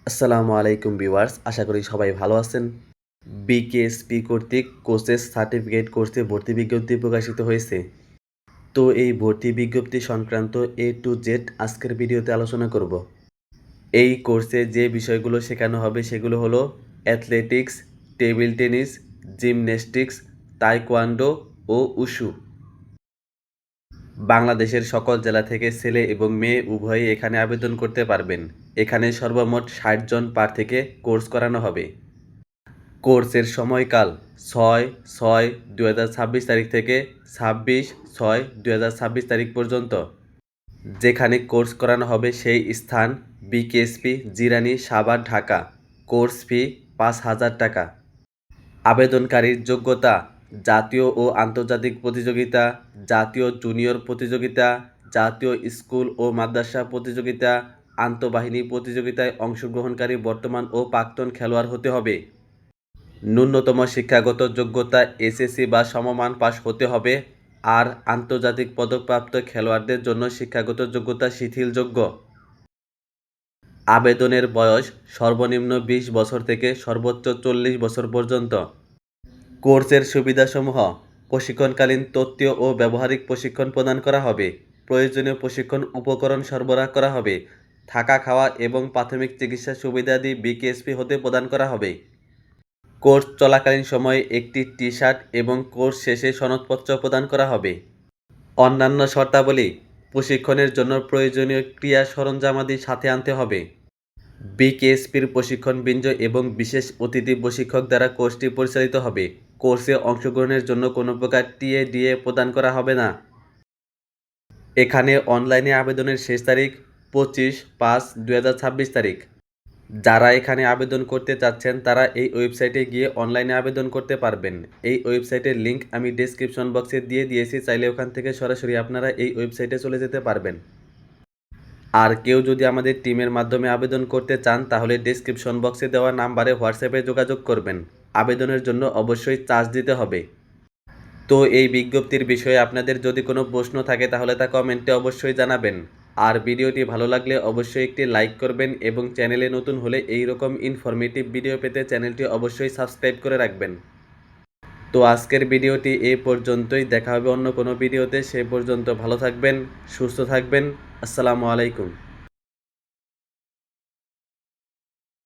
আসসালামু আলাইকুম ভিউয়ার্স, আশা করি সবাই ভালো আছেন। বিকেএসপি কর্তৃক কোচেস সার্টিফিকেট কোর্সে ভর্তি বিজ্ঞপ্তি প্রকাশিত হয়েছে। তো এই ভর্তি বিজ্ঞপ্তি সংক্রান্ত এ টু জেড আজকের ভিডিওতে আলোচনা করব। এই কোর্সে যে বিষয়গুলো শেখানো হবে সেগুলো হলো athletics, table tennis, gymnastics, taekwondo ও উশু। বাংলাদেশের সকল জেলা থেকে ছেলে এবং মেয়ে উভয়ই এখানে আবেদন করতে পারবেন। এখানে সর্বমোট ৬০ জন প্রার্থীকে কোর্স করানো হবে। কোর্সের সময়কাল ৬/৬/২০২৬ তারিখ থেকে ২৬/৬/২০২৬ তারিখ পর্যন্ত। যেখানে কোর্স করানো হবে সেই স্থান BKSP Zirani Savar Dhaka. Course fee ৫,০০০ টাকা। আবেদনকারীর যোগ্যতা: জাতীয় ও আন্তর্জাতিক প্রতিযোগিতা, জাতীয় জুনিয়র প্রতিযোগিতা, জাতীয় স্কুল ও মাদ্রাসা প্রতিযোগিতা, আন্তঃবাহিনী প্রতিযোগিতায় অংশগ্রহণকারী বর্তমান ও প্রাক্তন খেলোয়াড় হতে হবে। ন্যূনতম শিক্ষাগত যোগ্যতা এসএসসি বা সমমান পাস হতে হবে। আর আন্তর্জাতিক পদকপ্রাপ্ত খেলোয়াড়দের জন্য শিক্ষাগত যোগ্যতা শিথিলযোগ্য। আবেদনের বয়স সর্বনিম্ন ২০ বছর থেকে সর্বোচ্চ ৪০ বছর পর্যন্ত। কোর্সের সুবিধাসমূহ: প্রশিক্ষণকালীন তত্ত্বীয় ও ব্যবহারিক প্রশিক্ষণ প্রদান করা হবে। প্রয়োজনীয় প্রশিক্ষণ উপকরণ সরবরাহ করা হবে। থাকা, খাওয়া এবং প্রাথমিক চিকিৎসা সুবিধাদি বিকেএসপি হতে প্রদান করা হবে। কোর্স চলাকালীন সময়ে একটি টি-শার্ট এবং কোর্স শেষে সনদপত্র প্রদান করা হবে। অন্যান্য শর্তাবলী: প্রশিক্ষণের জন্য প্রয়োজনীয় ক্রীড়া সরঞ্জামাদি সাথে আনতে হবে। বিকেএসপির প্রশিক্ষণবৃন্দ এবং বিশেষ অতিথি প্রশিক্ষক দ্বারা কোর্সটি পরিচালিত হবে। কোর্সে অংশগ্রহণের জন্য কোনো প্রকার টিএ/ডিএ প্রদান করা হবে না। এখানে অনলাইনে আবেদনের শেষ তারিখ ২৫/৫/২০২৬ তারিখ। যারা এখানে আবেদন করতে চাচ্ছেন তারা এই ওয়েবসাইটে গিয়ে অনলাইনে আবেদন করতে পারবেন। এই ওয়েবসাইটের লিঙ্ক আমি ডেসক্রিপশন বক্সে দিয়ে দিয়েছি, চাইলে ওখান থেকে সরাসরি আপনারা এই ওয়েবসাইটে চলে যেতে পারবেন। আর কেউ যদি আমাদের টিমের মাধ্যমে আবেদন করতে চান তাহলে ডেসক্রিপশন বক্সে দেওয়া নাম্বারে হোয়াটসঅ্যাপে যোগাযোগ করবেন। আবেদনের জন্য অবশ্যই চার্জ দিতে হবে। তো এই বিজ্ঞপ্তির বিষয়ে আপনাদের যদি কোনো প্রশ্ন থাকে তাহলে তা কমেন্টে অবশ্যই জানাবেন। আর ভিডিওটি ভালো লাগলে অবশ্যই একটি লাইক করবেন এবং চ্যানেলে নতুন হলে এই রকম ইনফরমেটিভ ভিডিও পেতে চ্যানেলটি অবশ্যই সাবস্ক্রাইব করে রাখবেন। তো আজকের ভিডিওটি এই পর্যন্তই, দেখা হবে অন্য কোনো ভিডিওতে। সে পর্যন্ত ভালো থাকবেন, সুস্থ থাকবেন। আসসালামু আলাইকুম।